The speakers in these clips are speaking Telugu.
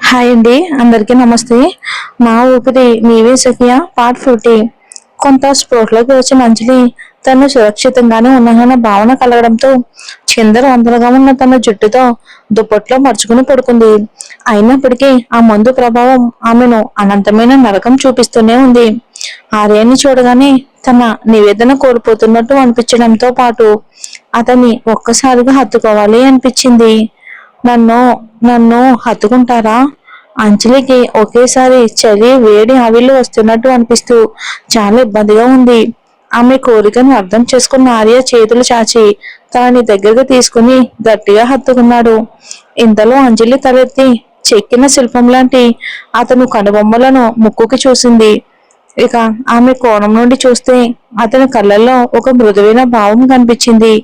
హాయ్ అండి, అందరికీ నమస్తే. నా ఊపిరి నీవే సఖియా పార్ట్ 40. కొంత స్పోర్ట్లోకి వచ్చిన అంజలి తను సురక్షితంగానే ఉన్నానన్న భావన కలగడంతో వందరగా ఉన్న తన జుట్టుతో దుప్పట్లో మర్చుకుని పడుకుంది. అయినప్పటికీ ఆ మందు ప్రభావం ఆమెను అనంతమైన నరకం చూపిస్తూనే ఉంది. ఆర్యాన్ని చూడగానే తన నివేదన కోల్పోతున్నట్టు అనిపించడంతో పాటు అతన్ని ఒక్కసారిగా హత్తుకోవాలి అనిపించింది. నన్ను నన్ను హత్తుకుంటారా? అంజలికి ఒకేసారి చలి వేడి ఆవిర్లు వస్తున్నట్టు అనిపిస్తూ చాలా ఇబ్బందిగా ఉంది. ఆమె కోరికను అర్థం చేసుకున్న ఆర్య చేతులు చాచి తనని దగ్గరకు తీసుకుని గట్టిగా హత్తుకున్నాడు. ఇంతలో అంజలి తలెత్తి చెక్కిన శిల్పం లాంటి అతను కనుబొమ్మలను ముక్కుకి చూసింది. ఇక ఆమె కోణం నుండి చూస్తే అతని కళ్ళల్లో ఒక మృదువైన భావం కనిపించింది.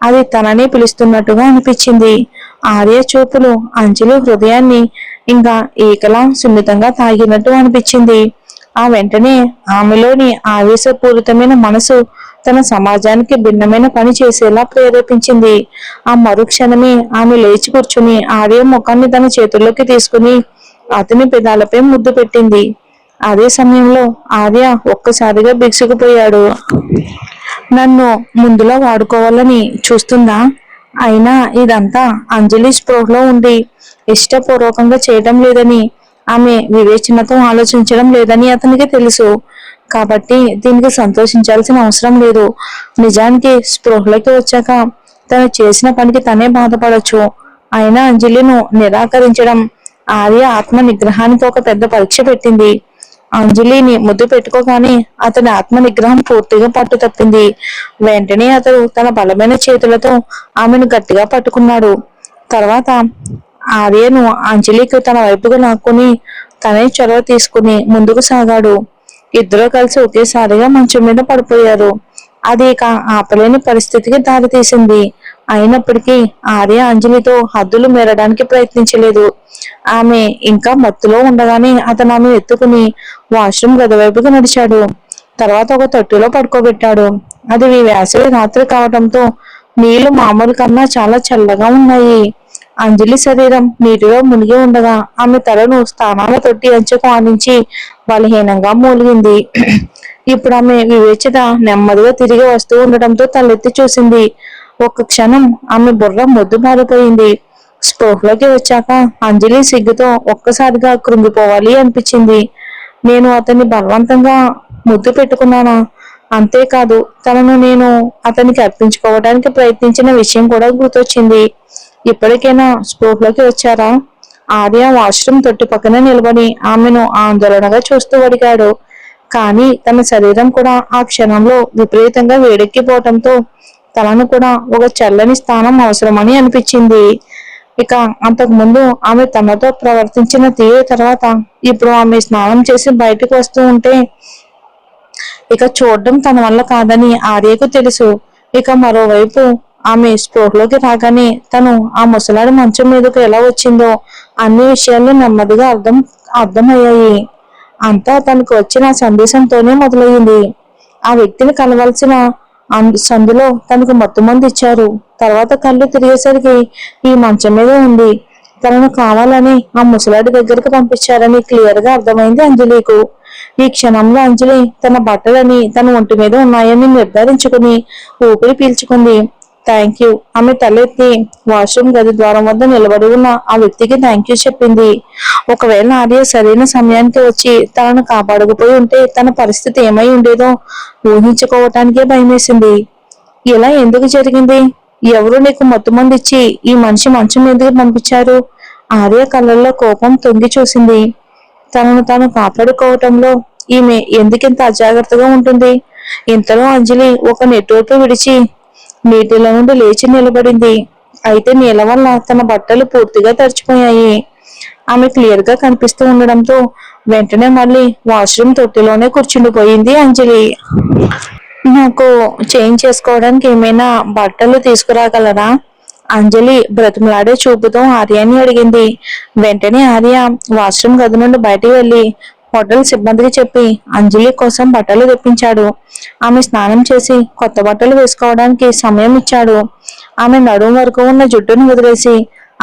అది తనని పిలుస్తున్నట్టుగా అనిపించింది. ఆర్య చూపులు అంజలి హృదయాన్ని ఇంకా ఈకలా సున్నితంగా తాగినట్టు అనిపించింది. ఆ వెంటనే ఆమెలోని ఆవేశపూరితమైన మనసు తన సమాజానికి భిన్నమైన పని చేసేలా ప్రేరేపించింది. ఆ మరుక్షణమే ఆమె లేచి కూర్చుని ఆర్య ముఖాన్ని తన చేతుల్లోకి తీసుకుని అతని పెదాలపై ముద్దు పెట్టింది. అదే సమయంలో ఆర్య ఒక్కసారిగా బిగుసుకుపోయాడు. నన్ను ముందులో వాడుకోవాలని చూస్తుందా? అయినా ఇదంతా అంజలి స్పృహలో ఉండి ఇష్టపూర్వకంగా చేయడం లేదని, ఆమె వివేచనతో ఆలోచించడం లేదని అతనికి తెలుసు. కాబట్టి దీనికి సంతోషించాల్సిన అవసరం లేదు. నిజానికి స్పృహలోకి వచ్చాక తను చేసిన పనికి తనే బాధపడచ్చు. అయినా అంజలిను నిరాకరించడం ఆర్య ఆత్మ నిగ్రహానికి ఒక పెద్ద పరీక్ష పెట్టింది. అంజలిని ముద్దు పెట్టుకోగానే అతని ఆత్మ నిగ్రహం పూర్తిగా పట్టు తప్పింది. వెంటనే అతడు తన బలమైన చేతులతో ఆమెను గట్టిగా పట్టుకున్నాడు. తర్వాత ఆర్యను అంజలికి తన వైపుకు లాక్కుని తనే చొరవ తీసుకుని ముందుకు సాగాడు. ఇద్దరు కలిసి ఒకేసారిగా మంచం మీద పడిపోయారు. అది ఇక ఆపలేని పరిస్థితికి దారితీసింది. అయినప్పటికీ ఆర్య అంజలితో హద్దులు మేరడానికి ప్రయత్నించలేదు. ఆమె ఇంకా మత్తులో ఉండగానే అతను ఆమె ఎత్తుకుని వాష్రూమ్ గది వైపుకి నడిచాడు. తర్వాత ఒక తొట్టిలో పడుకోబెట్టాడు. అది వేసవి రాత్రి కావడంతో నీళ్లు మామూలు కన్నా చాలా చల్లగా ఉన్నాయి. అంజలి శరీరం నీటిలో మునిగి ఉండగా ఆమె తలను స్థానాల తొట్టి అంచుకు ఆనించి బలహీనంగా మూలిగింది. ఇప్పుడు ఆమె వివేచన నెమ్మదిగా తిరిగి వస్తూ ఉండటంతో తలెత్తి చూసింది. ఒక్క క్షణం ఆమె బుర్ర మొద్దు బారిపోయింది. స్పృహలోకి వచ్చాక అంజలి సిగ్గుతో ఒక్కసారిగా కృంగిపోవాలి అనిపించింది. నేను అతన్ని బలవంతంగా ముద్దు పెట్టుకున్నానా? అంతేకాదు, తనను నేను అతనికి అర్పించుకోవడానికి ప్రయత్నించిన విషయం కూడా గుర్తొచ్చింది. ఇప్పటికైనా స్పృహలోకి వచ్చారా? ఆర్య వాష్రూమ్ తొట్టి పక్కన నిలబడి ఆమెను ఆందోళనగా చూస్తూ అడిగాడు. కానీ తన శరీరం కూడా ఆ క్షణంలో విపరీతంగా వేడెక్కిపోవటంతో తనను కూడా ఒక చల్లని స్థానం అవసరమని అనిపించింది. ఇక అంతకు ముందు ఆమె తనతో ప్రవర్తించిన తీరు తర్వాత ఇప్పుడు ఆమె స్నానం చేసి బయటకు వస్తూ ఉంటే ఇక చూడడం తన వల్ల కాదని ఆర్యకు తెలుసు. ఇక మరోవైపు ఆమె స్పృహలోకి రాగానే తను ఆ ముసలాడి మంచం మీదకు ఎలా వచ్చిందో అన్ని విషయాలు నెమ్మదిగా అర్థమయ్యాయి. అంతా తనకు వచ్చిన సందేశంతోనే మొదలయ్యింది. ఆ వ్యక్తిని కలవాల్సిన సందులో తనకు మత్తుమంది ఇచ్చారు. తర్వాత కళ్ళు తిరిగేసరికి ఈ మంచం మీద ఉంది. తనను కావాలని ఆ ముసలాడి దగ్గరకు పంపించారని క్లియర్ గా అర్థమైంది అంజలికు. ఈ క్షణంలో అంజలి తన బట్టలని తన ఒంటి మీద ఉన్నాయని నిర్ధారించుకుని ఊపిరి పీల్చుకుంది. Thank you. ఆమె తలెత్తి వాష్రూమ్ గది ద్వారం వద్ద నిలబడి ఉన్న ఆ వ్యక్తికి థ్యాంక్ యూ చెప్పింది. ఒకవేళ ఆర్య సరైన సమయానికి వచ్చి తనను కాపాడకపోయి ఉంటే తన పరిస్థితి ఏమై ఉండేదో ఊహించుకోవటానికే భయమేసింది. ఇలా ఎందుకు జరిగింది? ఎవరు నీకు మత్తుమంది ఇచ్చి ఈ మనిషి మంచం ఎందుకు పంపించారు? ఆర్య కళ్ళల్లో కోపం తొంగి చూసింది. తనను తాను కాపాడుకోవటంలో ఈమె ఎందుకింత అజాగ్రత్తగా ఉంటుంది? ఇంతలో అంజలి ఒక నెట్టూర్పు విడిచి నీటిలో నుండి లేచి నిలబడింది. అయితే నీళ్ళ వల్ల తన బట్టలు పూర్తిగా తడిచిపోయాయి. ఆమె క్లియర్ గా కనిపిస్తూ ఉండడంతో వెంటనే మళ్ళీ వాష్రూమ్ తొట్టిలోనే కూర్చుండిపోయింది అంజలి. నాకు చేంజ్ చేసుకోవడానికి ఏమైనా బట్టలు తీసుకురాగలరా? అంజలి బ్రతిమలాడే చూపుతో ఆర్యాన్ని అడిగింది. వెంటనే ఆర్య వాష్రూమ్ గది నుండి బయటికి వెళ్లి హోటల్ సిబ్బందికి చెప్పి అంజలి కోసం బట్టలు తెప్పించాడు. ఆమె స్నానం చేసి కొత్త బట్టలు వేసుకోవడానికి సమయం ఇచ్చాడు. ఆమె నడుము వరకు ఉన్న జుట్టును వదిలేసి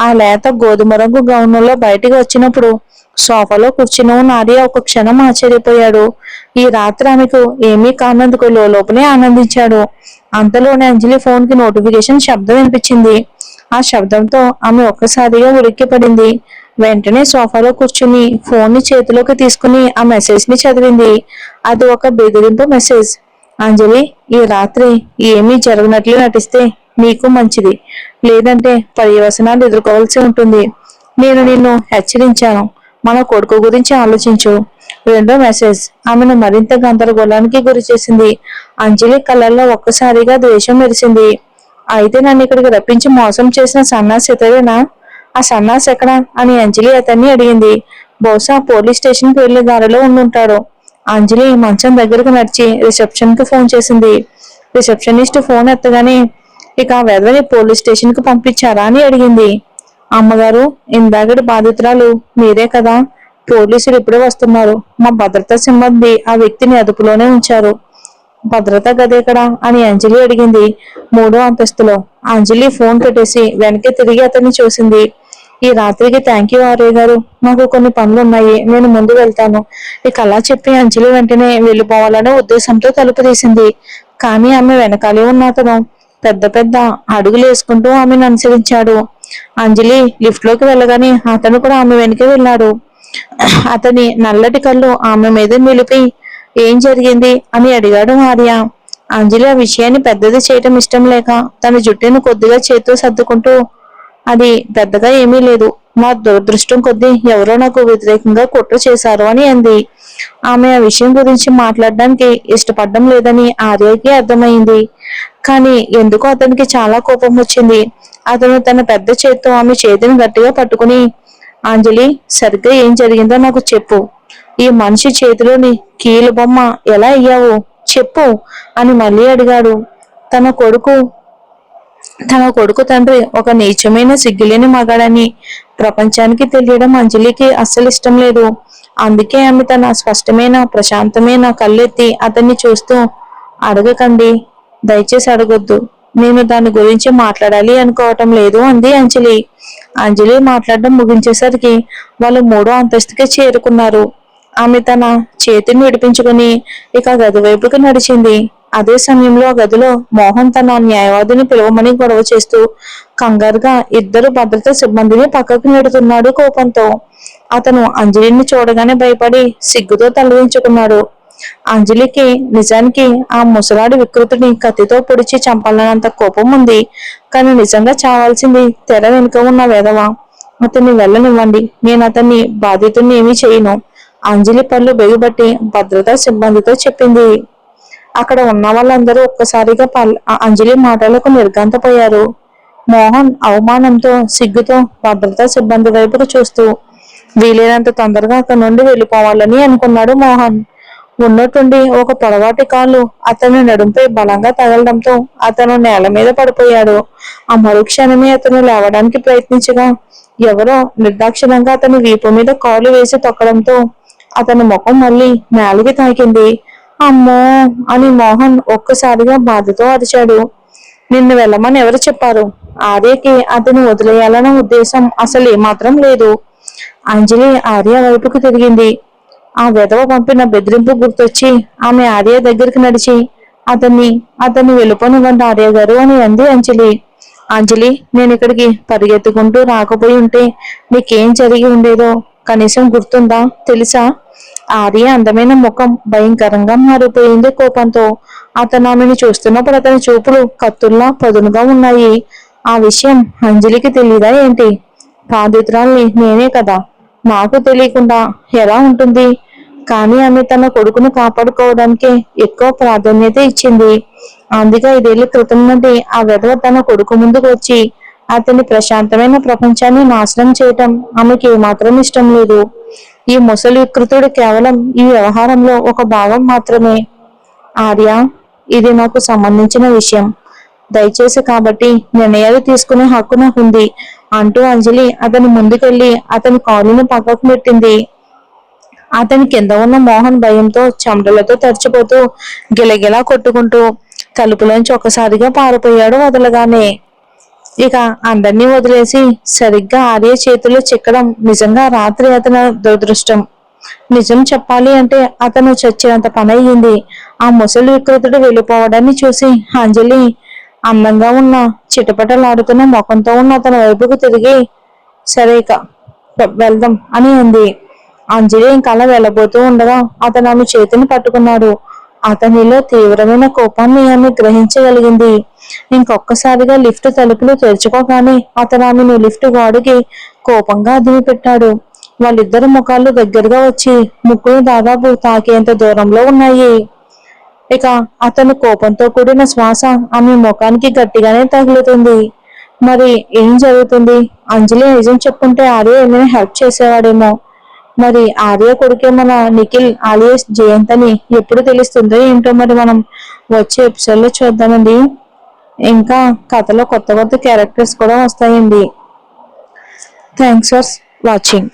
ఆ లేత గోధుమ రంగు గౌన్లో బయటికి వచ్చినప్పుడు సోఫాలో కూర్చుని ఉన్న ఆర్య ఒక క్షణం ఆశ్చర్యపోయాడు. ఈ రాత్రి ఆమెకు ఏమీ కానందుకు లోపలే ఆనందించాడు. అంతలోనే అంజలి ఫోన్ కి నోటిఫికేషన్ శబ్దం వినిపించింది. ఆ శబ్దంతో ఆమె ఒక్కసారిగా ఉలిక్కిపడింది. వెంటనే సోఫాలో కూర్చుని ఫోన్ ని చేతిలోకి తీసుకుని ఆ మెసేజ్ ని చదివింది. అది ఒక బెదిరింపు మెసేజ్. అంజలి, ఈ రాత్రి ఏమీ జరగనట్లు నటిస్తే నీకు మంచిది, లేదంటే పర్యవసనాలు ఎదుర్కోవాల్సి ఉంటుంది. నేను నిన్ను హెచ్చరించాను. మన కొడుకు గురించి ఆలోచించు. రెండో మెసేజ్ ఆమెను మరింత గందరగోళానికి గురి చేసింది. అంజలి కళ్ళల్లో ఒక్కసారిగా ద్వేషం మెరిసింది. అయితే నన్ను ఇక్కడికి రప్పించి మోసం చేసిన సన్నాసి ఇతడేనా? ఆ సన్నాసి ఎక్కడా అని అంజలి అతన్ని అడిగింది. బహుశా పోలీస్ స్టేషన్ కి వెళ్లే దారిలో ఉండుంటాడు. అంజలి మంచం దగ్గరకు నడిచి రిసెప్షన్ కి ఫోన్ చేసింది. రిసెప్షనిస్ట్ ఫోన్ ఎత్తగానే, ఇక ఆ వెధవని పోలీస్ స్టేషన్ కి పంపించారా అని అడిగింది. అమ్మగారు, ఇందాకటి బాధితురాలు మీరే కదా? పోలీసులు ఇప్పుడే వస్తున్నారు. మా భద్రతా సిబ్బంది ఆ వ్యక్తిని అదుపులోనే ఉంచారు. భద్రతా గదెక్కడా అని అంజలి అడిగింది. మూడో అంతస్తులో. అంజలి ఫోన్ పెట్టేసి వెనక్కి తిరిగి అతన్ని చూసింది. ఈ రాత్రికి థ్యాంక్ యూ ఆర్య గారు. నాకు కొన్ని పనులు ఉన్నాయి, నేను ముందు వెళ్తాను. ఇక అలా చెప్పి అంజలి వెంటనే వెళ్ళిపోవాలనే ఉద్దేశంతో తలుపు తీసింది. కానీ ఆమె వెనకాలే ఉన్న అతను పెద్ద పెద్ద అడుగులు వేసుకుంటూ ఆమెను అనుసరించాడు. అంజలి లిఫ్ట్ లోకి వెళ్ళగానే అతను కూడా ఆమె వెనకే వెళ్ళాడు. అతని నల్లటి కళ్ళు ఆమె మీద నిలిపి ఏం జరిగింది అని అడిగాడు ఆర్య. అంజలి ఆ విషయాన్ని పెద్దది చేయటం ఇష్టం లేక తన జుట్టును కొద్దిగా చేత్తో సర్దుకుంటూ, అది పెద్దగా ఏమీ లేదు. నా దురదృష్టం కొద్దీ ఎవరో నాకు వ్యతిరేకంగా కుట్ర చేశారు అని అంది. ఆమె ఆ విషయం గురించి మాట్లాడడానికి ఇష్టపడడం లేదని ఆర్యకి అర్థమైంది. కానీ ఎందుకో అతనికి చాలా కోపం వచ్చింది. అతను తన పెద్ద చేత్తో ఆమె చేతిని గట్టిగా పట్టుకుని, అంజలి, సరిగ్గా ఏం జరిగిందో నాకు చెప్పు. ఈ మనిషి చేతిలోని కీలు బొమ్మ ఎలా అయ్యావు చెప్పు అని మళ్ళీ అడిగాడు. తన కొడుకు తన కొడుకు తండ్రి ఒక నీచమైన సిగ్గులేని మగాడని ప్రపంచానికి తెలియడం అంజలికి అస్సలు ఇష్టం లేదు. అందుకే ఆమె తన స్పష్టమైన ప్రశాంతమైన కళ్ళెత్తి అతన్ని చూస్తూ, అడగకండి, దయచేసి అడగొద్దు. నేను దాని గురించి మాట్లాడాలి అనుకోవటం లేదు అంది అంజలి. అంజలి మాట్లాడడం ముగించేసరికి వాళ్ళు మూడో అంతస్తుకే చేరుకున్నారు. ఆమె తన చేతిని విడిపించుకుని ఇక గది వైపుకి నడిచింది. అదే సమయంలో ఆ గదిలో మోహన్ తన న్యాయవాదిని పిలవమని గొడవ చేస్తూ కంగారుగా ఇద్దరు భద్రతా సిబ్బందిని పక్కకు నెడుతున్నాడు కోపంతో. అతను అంజలిని చూడగానే భయపడి సిగ్గుతో తలదించుకున్నాడు. అంజలికి నిజానికి ఆ ముసలాడి వికృతిని కత్తితో పొడిచి చంపాలన్నంత కోపం ఉంది. కానీ నిజంగా చావాల్సింది తెర వెనుక ఉన్న వెధవ. అతన్ని వెళ్ళనివ్వండి, నేను అతన్ని బాధితుని ఏమీ చేయను. అంజలి పళ్ళు బిగబట్టి భద్రతా సిబ్బందితో చెప్పింది. అక్కడ ఉన్న వాళ్ళందరూ ఒక్కసారిగా అంజలి మాటలకు నిర్ఘాంతపోయారు. మోహన్ అవమానంతో సిగ్గుతో భద్రతా సిబ్బంది వైపుకు చూస్తూ వీలైనంత తొందరగా అక్కడి నుండి వెళ్ళిపోవాలని అనుకున్నాడు మోహన్. ఉన్నట్టుండి ఒక పొడవాటి కాలు అతని నడుంపై బలంగా తగలడంతో అతను నేల మీద పడిపోయాడు. ఆ మరుక్షణమే అతను లేవడానికి ప్రయత్నించగా ఎవరో నిర్దాక్షిణంగా అతని వీపు మీద కాలు వేసి తొక్కడంతో అతని ముఖం మళ్ళీ నేలకి తాకింది. అమ్మో అని మోహన్ ఒక్కసారిగా బాధతో అరిచాడు. నిన్ను వెళ్ళమని ఎవరు చెప్పారు? ఆర్యకి అతను వదిలేయాలన్న ఉద్దేశం అసలు ఏమాత్రం లేదు. అంజలి ఆర్య వైపుకు తిరిగింది. ఆ వెధవ పంపిన బెదిరింపు గుర్తొచ్చి ఆమె ఆర్య దగ్గరికి నడిచి అతన్ని వెళ్ళిపోనివ్వండి ఆర్య గారు అని అంది అంజలి. అంజలి, నేను ఇక్కడికి పరిగెత్తుకుంటూ రాకపోయి ఉంటే నీకేం జరిగి ఉండేదో కనీసం గుర్తుందా, తెలుసా? ఆర్య అందమైన ముఖం భయంకరంగా మారిపోయింది కోపంతో. అతను ఆమెను చూస్తున్నప్పుడు అతని చూపులు కత్తుల్లా పదునుగా ఉన్నాయి. ఆ విషయం అంజలికి తెలీదా ఏంటి? బాధితురాల్ని నేనే కదా, నాకు తెలియకుండా ఎలా ఉంటుంది? కానీ ఆమె తన కొడుకును కాపాడుకోవడానికే ఎక్కువ ప్రాధాన్యత ఇచ్చింది. అందుకే 5 ఏళ్ల క్రితం నుండి ఆ విధవ తన కొడుకు ముందుకు వచ్చి అతని ప్రశాంతమైన ప్రపంచాన్ని నాశనం చేయటం ఆమెకి ఏమాత్రం ఇష్టం లేదు. ఈ ముసలి వికృతుడు కేవలం ఈ వ్యవహారంలో ఒక భాగం మాత్రమే. ఆర్య, ఇది నాకు సంబంధించిన విషయం. దయచేసి కాబట్టి నిర్ణయాలు తీసుకునే హక్కు నాకుంది అంటూ అంజలి అతని ముందుకెళ్లి అతని కాలును పక్కకు పెట్టింది. అతని కింద ఉన్న మోహన్ భయంతో చెమటలతో తడిచిపోతూ గిలగిలా కొట్టుకుంటూ తలుపులోంచి ఒకసారిగా పారిపోయాడు వదలగానే. ఇక అందరినీ వదిలేసి సరిగ్గా ఆర్య చేతిలో చిక్కడం నిజంగా రాత్రి అతని దురదృష్టం. నిజం చెప్పాలి అంటే అతను చచ్చినంత పని అయ్యింది. ఆ ముసలి వికృతుడు వెళ్ళిపోవడాన్ని చూసి అంజలి అందంగా ఉన్న చిటపటలాడుతున్న ముఖంతో ఉన్న అతని వైపుకు తిరిగి సరే ఇక వెళ్దాం అని అంది. అంజలి ఇంకలా వెళ్ళబోతూ ఉండగా అతను ఆమె చేతిని పట్టుకున్నాడు. అతనిలో తీవ్రమైన కోపాన్ని ఆమె గ్రహించగలిగింది. ఇంకొక్కసారిగా లిఫ్ట్ తలుపులు తెరుచుకోగానే అతను ఆమెను లిఫ్ట్ గోడకి కోపంగా అదిమి పెట్టాడు. వాళ్ళిద్దరు ముఖాలు దగ్గరగా వచ్చి ముక్కులు దాదాపు తాకేంత దూరంలో ఉన్నాయి. ఇక అతను కోపంతో కూడిన శ్వాస ఆమె ముఖానికి గట్టిగానే తగులుతుంది. మరి ఏం జరుగుతుంది? అంజలి నిజం చెప్పుంటే ఆర్య ఏమైనా హెల్ప్ చేసేవాడేమో. మరి ఆర్య కొడుకే మన నిఖిల్ ఆలియాస్ జయంత్ అని ఎప్పుడు తెలుస్తుందో ఏంటో. మరి మనం వచ్చే ఎపిసోడ్ లో చూద్దామండి. ఇంకా కథలో కొత్త కొత్త క్యారెక్టర్స్ కూడా వస్తాయండి. Thanks for watching.